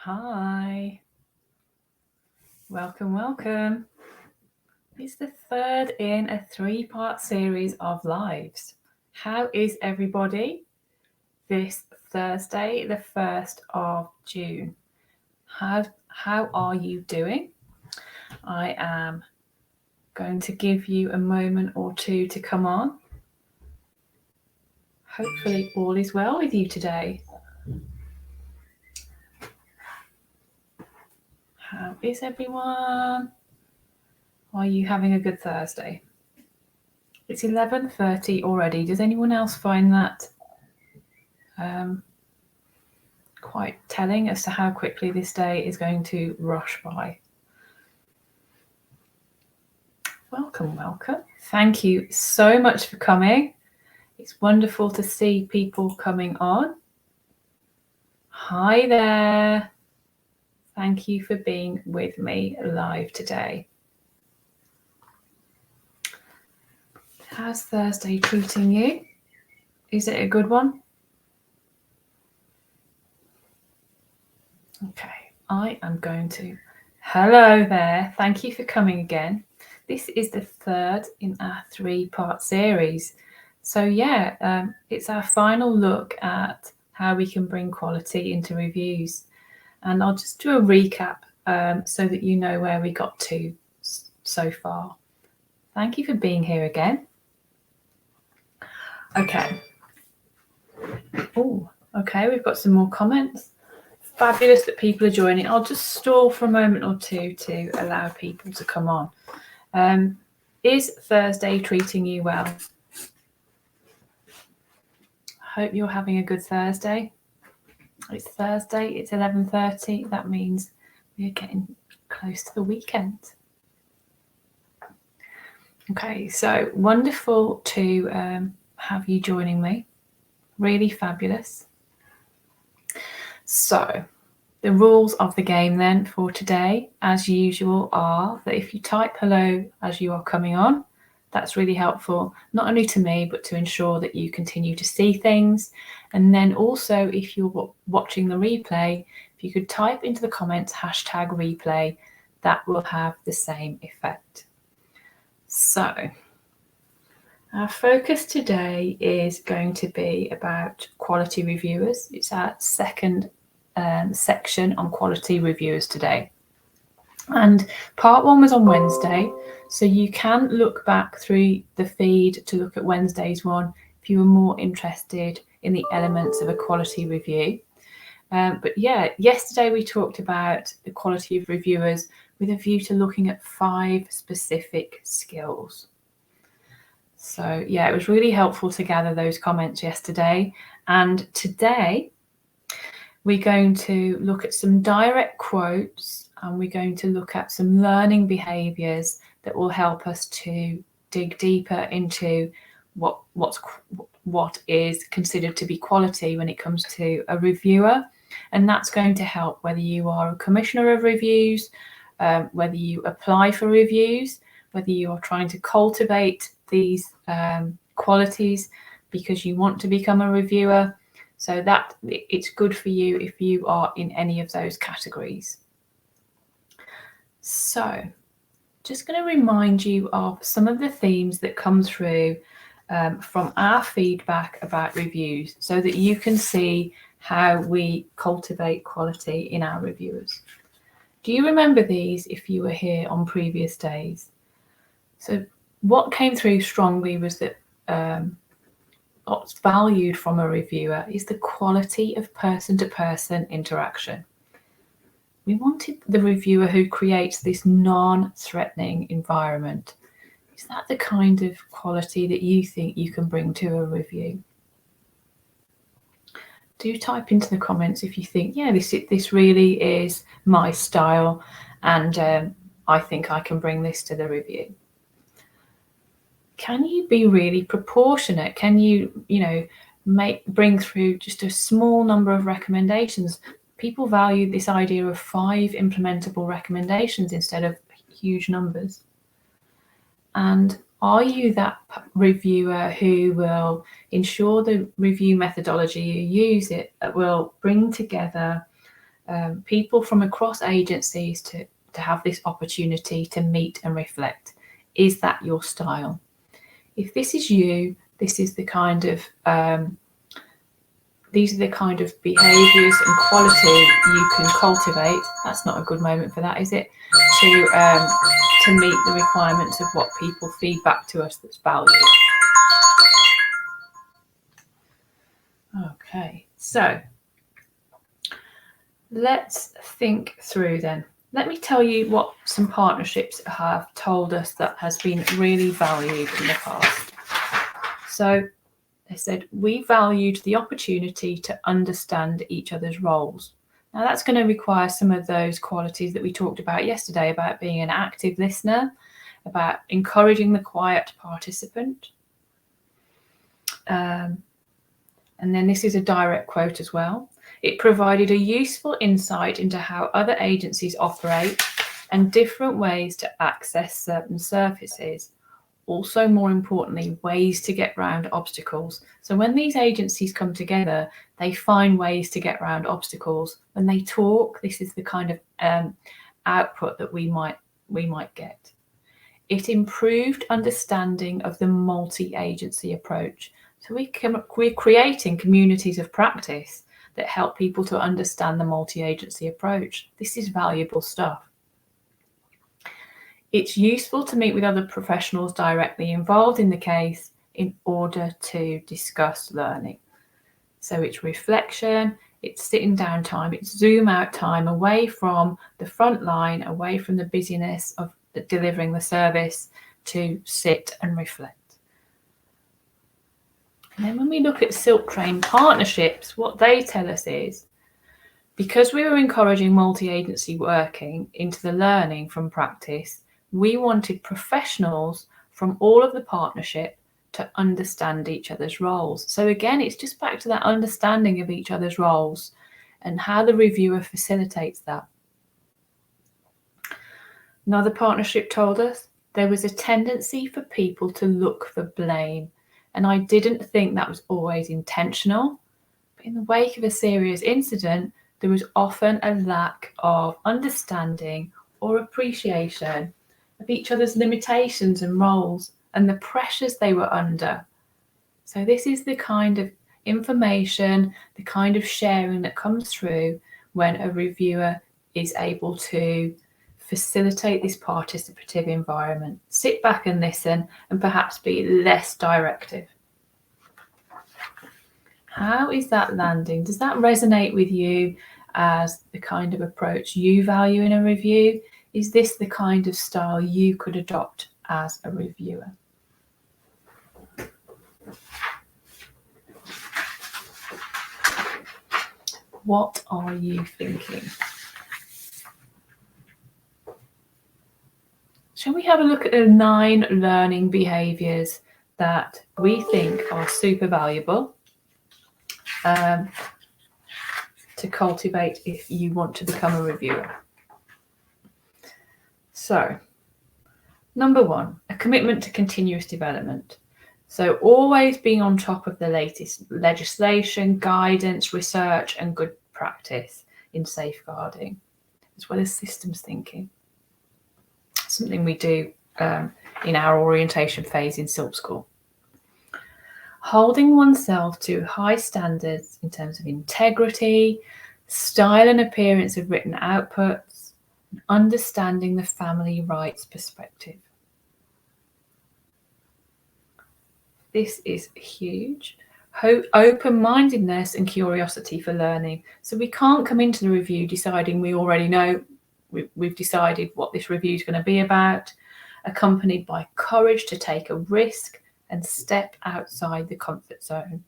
Hi. Welcome. It's the third in a 3-part series of lives. How is everybody this Thursday, the 1st of June? How are you doing? I am going to give you a moment or two to come on. Hopefully all is well with you today. How is everyone? Are you having a good Thursday? It's 11:30 already. Does anyone else find that quite telling as to how quickly this day is going to rush by? Welcome. Thank you so much for coming. It's wonderful to see people coming on. Hi there. Thank you for being with me live today. How's Thursday treating you? Is it a good one? Okay, I am going to... Hello there. Thank you for coming again. This is the third in our 3-part series. So yeah, it's our final look at how we can bring quality into reviews. And I'll just do a recap so that you know where we got to so far. Thank you for being here again. Okay. Oh, okay, we've got some more comments. Fabulous that people are joining. I'll just stall for a moment or two to allow people to come on. Is Thursday treating you well? I hope you're having a good Thursday. It's Thursday, it's 11:30. That means we're getting close to the weekend. Okay, so wonderful to have you joining me. Really fabulous. So the rules of the game then for today, as usual, are that if you type hello as you are coming on, that's really helpful, not only to me, but to ensure that you continue to see things. And then also, if you're watching the replay, if you could type into the comments #replay, that will have the same effect. So our focus today is going to be about quality reviewers. It's our second section on quality reviewers today. And part 1 was on Wednesday, so you can look back through the feed to look at Wednesday's one if you were more interested in the elements of a quality review. But yeah, yesterday we talked about the quality of reviewers with a view to looking at 5 specific skills. So yeah, it was really helpful to gather those comments yesterday. And today we're going to look at some direct quotes, and we're going to look at some learning behaviours that will help us to dig deeper into what is considered to be quality when it comes to a reviewer. And that's going to help whether you are a commissioner of reviews, whether you apply for reviews, whether you are trying to cultivate these qualities because you want to become a reviewer. So that it's good for you if you are in any of those categories. So just going to remind you of some of the themes that come through from our feedback about reviews so that you can see how we cultivate quality in our reviewers. Do you remember these if you were here on previous days? So what came through strongly was that what's valued from a reviewer is the quality of person-to-person interaction. We wanted the reviewer who creates this non-threatening environment. Is that the kind of quality that you think you can bring to a review? Do type into the comments if you think, yeah, this really is my style, and I think I can bring this to the review. Can you be really proportionate? Can you bring through just a small number of recommendations? People value this idea of 5 implementable recommendations instead of huge numbers. And are you that reviewer who will ensure the review methodology you use will bring together people from across agencies to have this opportunity to meet and reflect. Is that your style? If this is you, this is the kind of these are the kind of behaviours and quality you can cultivate. That's not a good moment for that, is it? To meet the requirements of what people feed back to us that's valued. Okay, so let's think through then. Let me tell you what some partnerships have told us that has been really valued in the past. So they said, we valued the opportunity to understand each other's roles. Now that's going to require some of those qualities that we talked about yesterday, about being an active listener, about encouraging the quiet participant. And then this is a direct quote as well. It provided a useful insight into how other agencies operate and different ways to access certain services. Also, more importantly, ways to get around obstacles. So when these agencies come together, they find ways to get around obstacles. When they talk, this is the kind of output that we might get. It improved understanding of the multi-agency approach. So we're creating communities of practice that help people to understand the multi-agency approach. This is valuable stuff. It's useful to meet with other professionals directly involved in the case in order to discuss learning. So it's reflection, it's sitting down time, it's zoom out time away from the front line, away from the busyness of delivering the service, to sit and reflect. And then when we look at Silk Train partnerships, what they tell us is, because we were encouraging multi-agency working into the learning from practice, we wanted professionals from all of the partnership to understand each other's roles. So again, it's just back to that understanding of each other's roles and how the reviewer facilitates that. Another partnership told us there was a tendency for people to look for blame. And I didn't think that was always intentional. But in the wake of a serious incident, there was often a lack of understanding or appreciation of each other's limitations and roles and the pressures they were under. So this is the kind of information, the kind of sharing that comes through when a reviewer is able to facilitate this participative environment, sit back and listen, and perhaps be less directive. How is that landing? Does that resonate with you as the kind of approach you value in a review? Is this the kind of style you could adopt as a reviewer? What are you thinking? Shall we have a look at the 9 learning behaviours that we think are super valuable to cultivate if you want to become a reviewer? So, number 1, a commitment to continuous development. So always being on top of the latest legislation, guidance, research, and good practice in safeguarding, as well as systems thinking. Something we do in our orientation phase in SILP School. Holding oneself to high standards in terms of integrity, style and appearance of written outputs, and understanding the family rights perspective. This is huge. Open-mindedness and curiosity for learning. So we can't come into the review deciding we already know. We've decided what this review is going to be about, accompanied by courage to take a risk and step outside the comfort zone.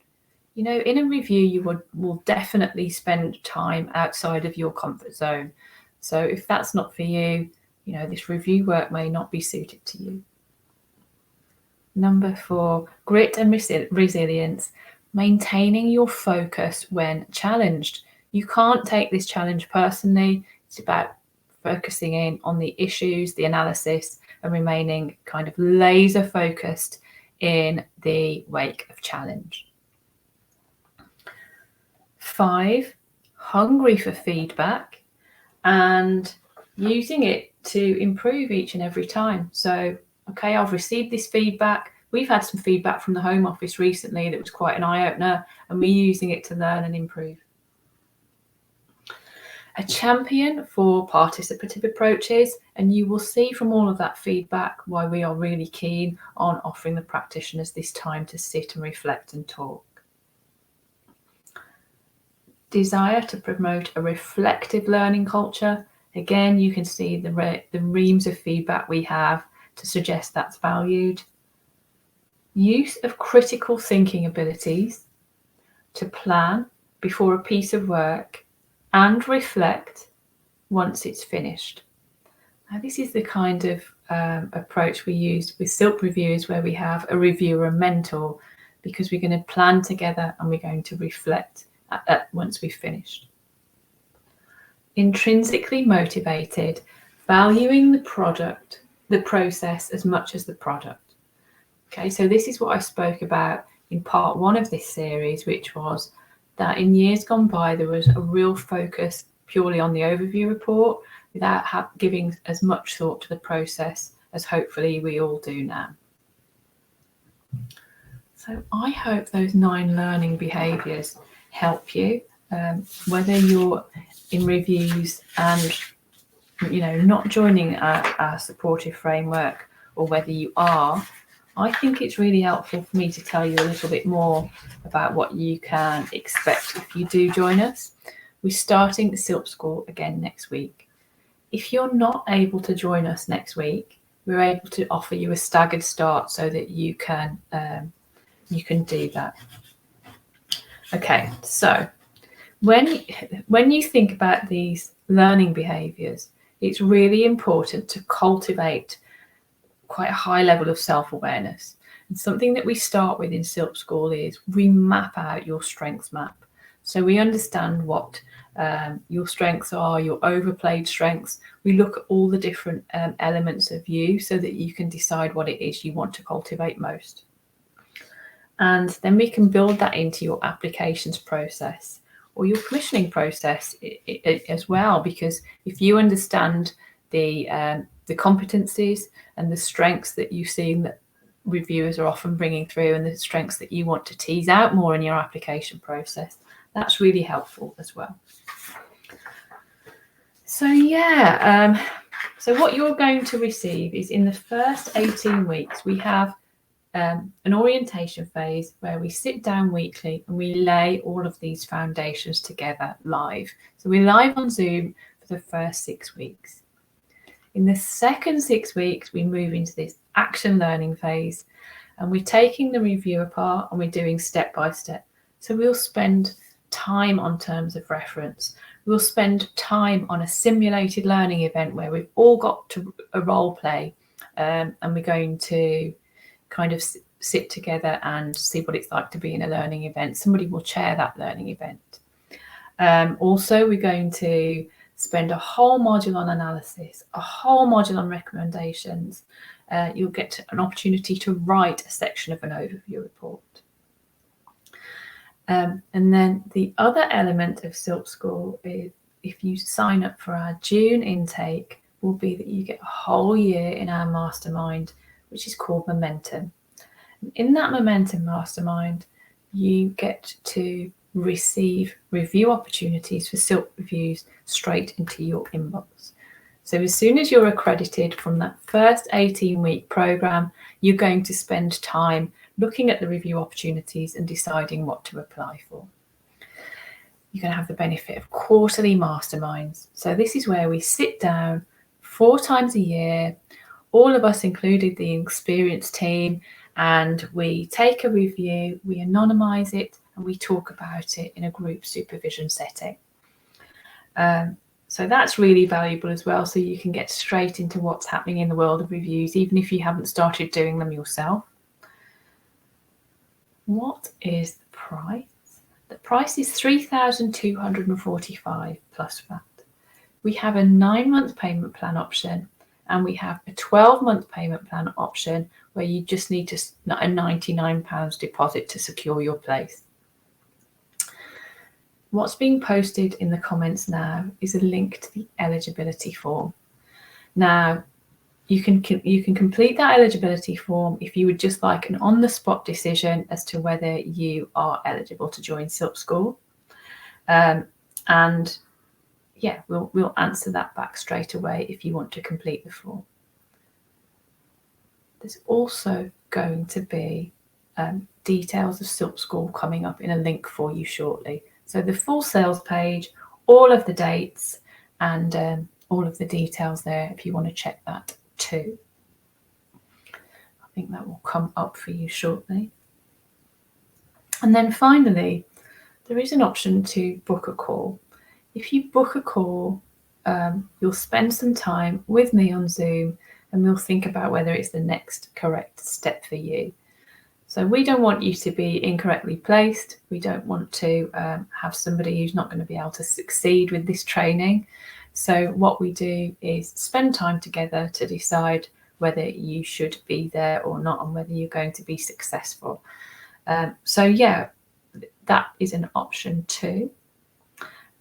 You know, in a review, you will definitely spend time outside of your comfort zone. So if that's not for you, you know, this review work may not be suited to you. Number 4, grit and resilience, maintaining your focus when challenged. You can't take this challenge personally. It's about focusing in on the issues, the analysis, and remaining kind of laser focused in the wake of challenge. 5, hungry for feedback. and using it to improve each and every time. So, okay, I've received this feedback. We've had some feedback from the Home Office recently that was quite an eye-opener, and we're using it to learn and improve. A champion for participative approaches, and you will see from all of that feedback why we are really keen on offering the practitioners this time to sit and reflect and talk. Desire to promote a reflective learning culture. Again, you can see the reams of feedback we have to suggest that's valued. Use of critical thinking abilities to plan before a piece of work and reflect once it's finished. Now, this is the kind of approach we use with SILP reviews, where we have a reviewer and mentor, because we're going to plan together and we're going to reflect once we've finished. Intrinsically motivated, valuing the product, the process as much as the product. Okay, so this is what I spoke about in part 1 of this series, which was that in years gone by, there was a real focus purely on the overview report without giving as much thought to the process as hopefully we all do now. So I hope those 9 learning behaviours help you, whether you're in reviews and not joining our supportive framework, or whether you are. I think it's really helpful for me to tell you a little bit more about what you can expect if you do join us. We're starting the SILP School again next week. If you're not able to join us next week, we're able to offer you a staggered start so that you can do that. Okay, so when you think about these learning behaviours, it's really important to cultivate quite a high level of self-awareness. And something that we start with in SILP School is we map out your strengths map. So we understand what your strengths are, your overplayed strengths. We look at all the different elements of you so that you can decide what it is you want to cultivate most. And then we can build that into your applications process or your commissioning process as well, because if you understand the competencies and the strengths that you've seen that reviewers are often bringing through, and the strengths that you want to tease out more in your application process, that's really helpful as well. So yeah, so what you're going to receive is, in the first 18 weeks, we have an orientation phase where we sit down weekly and we lay all of these foundations together live. So we're live on Zoom for the first 6 weeks. In the second 6 weeks, we move into this action learning phase, and we're taking the review apart and we're doing step by step. So we'll spend time on terms of reference. We'll spend time on a simulated learning event where we've all got to a role play, and we're going to kind of sit together and see what it's like to be in a learning event. Somebody will chair that learning event. Also, we're going to spend a whole module on analysis, a whole module on recommendations. You'll get an opportunity to write a section of an overview report. And then the other element of SILP School is, if you sign up for our June intake, will be that you get a whole year in our mastermind, which is called Momentum. In that Momentum mastermind, you get to receive review opportunities for SILP reviews straight into your inbox. So as soon as you're accredited from that first 18-week program, you're going to spend time looking at the review opportunities and deciding what to apply for. You're going to have the benefit of quarterly masterminds. So this is where we sit down 4 times a year, all of us, included the experienced team, and we take a review, we anonymize it, and we talk about it in a group supervision setting. So that's really valuable as well, so you can get straight into what's happening in the world of reviews, even if you haven't started doing them yourself. What is the price? The price is $3,245 plus VAT. We have a 9-month payment plan option, and we have a 12-month payment plan option where you just need a £99 deposit to secure your place. what's being posted in the comments now is a link to the eligibility form. Now, you can complete that eligibility form if you would just like an on-the-spot decision as to whether you are eligible to join Silk School. And yeah, we'll answer that back straight away if you want to complete the form. There's also going to be details of Silk School coming up in a link for you shortly. So the full sales page, all of the dates, and all of the details there if you want to check that too. I think that will come up for you shortly. And then finally, there is an option to book a call. If you book a call, you'll spend some time with me on Zoom and we'll think about whether it's the next correct step for you. So we don't want you to be incorrectly placed. We don't want to have somebody who's not going to be able to succeed with this training. So what we do is spend time together to decide whether you should be there or not and whether you're going to be successful. So yeah, that is an option too.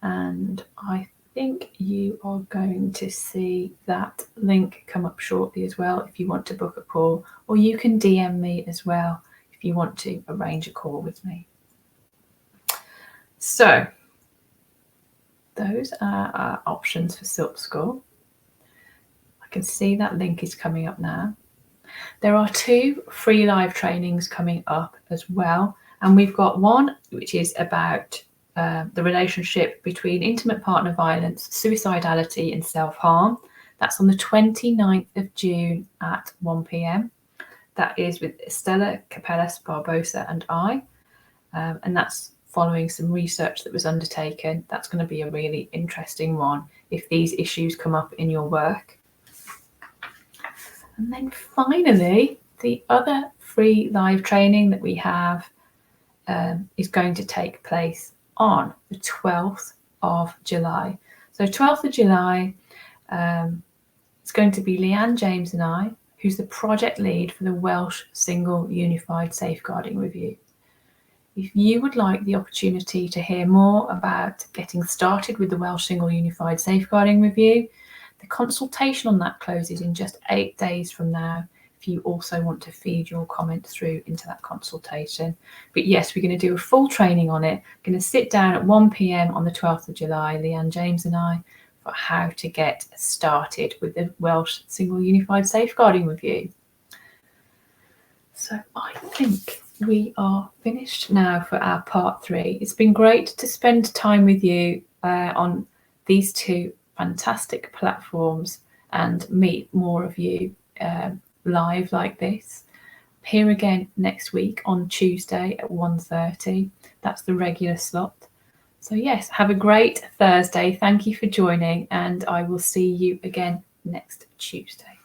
And I think you are going to see that link come up shortly as well if you want to book a call, or you can DM me as well if you want to arrange a call with me. So those are our options for Silk School. I can see that link is coming up now. There are 2 free live trainings coming up as well, and we've got one which is about the relationship between intimate partner violence, suicidality and self-harm. That's on the 29th of June at 1 p.m. That is with Estella Capellas Barbosa and I, and that's following some research that was undertaken. That's going to be a really interesting one if these issues come up in your work. And then finally, the other free live training that we have is going to take place on the 12th of July. So 12th of July, it's going to be Leanne James and I, who's the project lead for the Welsh Single Unified Safeguarding Review. If you would like the opportunity to hear more about getting started with the Welsh Single Unified Safeguarding Review, the consultation on that closes in just 8 days from now, if you also want to feed your comment through into that consultation. But yes, we're going to do a full training on it. We're going to sit down at 1 p.m. on the 12th of July, Leanne James and I, for how to get started with the Welsh Single Unified Safeguarding Review. So I think we are finished now for our part 3. It's been great to spend time with you on these 2 fantastic platforms and meet more of you live like this. Here again next week on Tuesday at 1:30. That's the regular slot. So yes, have a great Thursday. Thank you for joining, and I will see you again next Tuesday.